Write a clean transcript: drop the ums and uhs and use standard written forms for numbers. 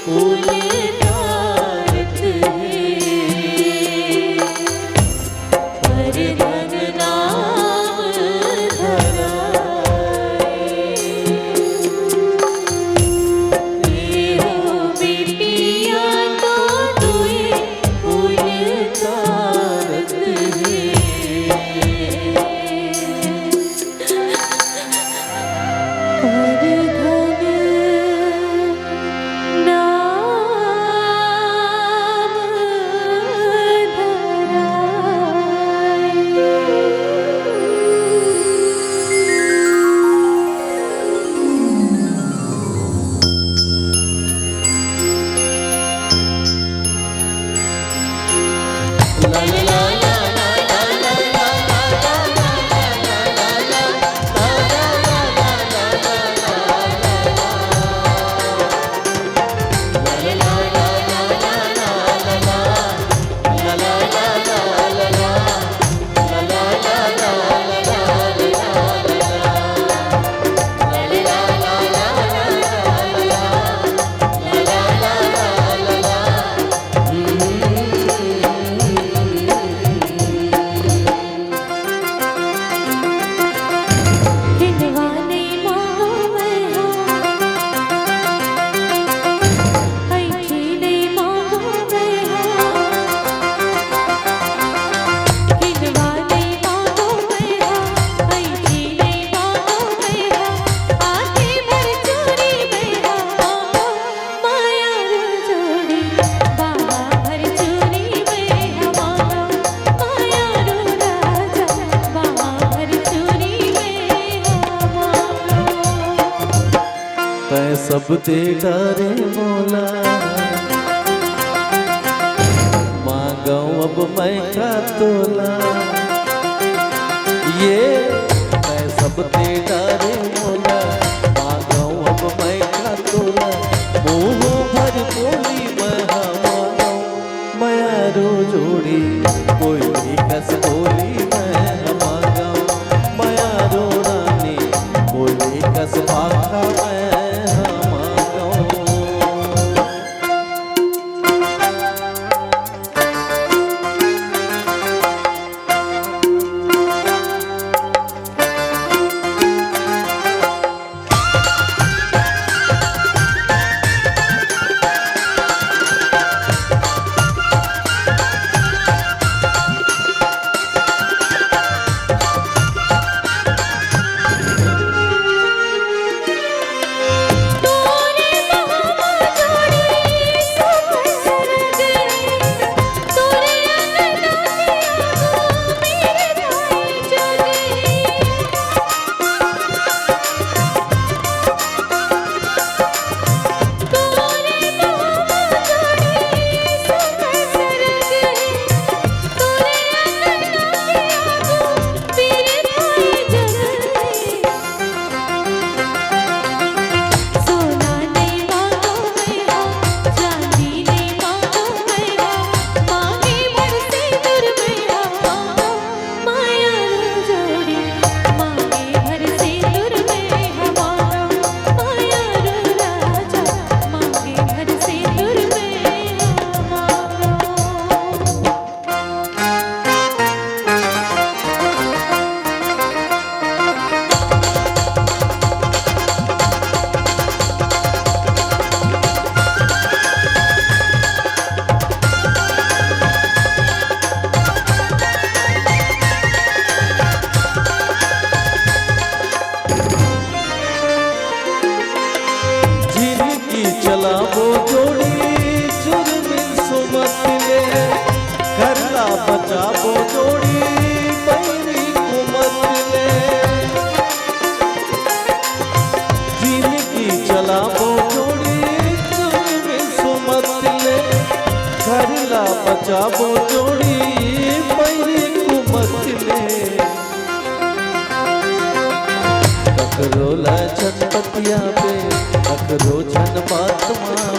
उलटारत है पर धन नाम धराए। हो बेटिया तो दुए उलटारत है पर धन सब ते डरे मोला मांगो अब मैं का तोला। ये मैं सब ते डरे मोला मांगो अब मैं का तोला। मोह भर बोली मैं मांगो मायारो जोड़ी कोई कस बोली मैं मांगो मायारो रानी कोई कस भाखा मैं चलाबो जोड़ी जुर्मिन सुमत ले करला बचाबो जोड़ी पैरी कुमत ले। जिनकी चलाबो जोड़ी जुर्मिन सुमत ले करला बचाबो जोड़ी पैरी कुमत ले। ककरो ला छटपटिया पे ककरो छन बात मां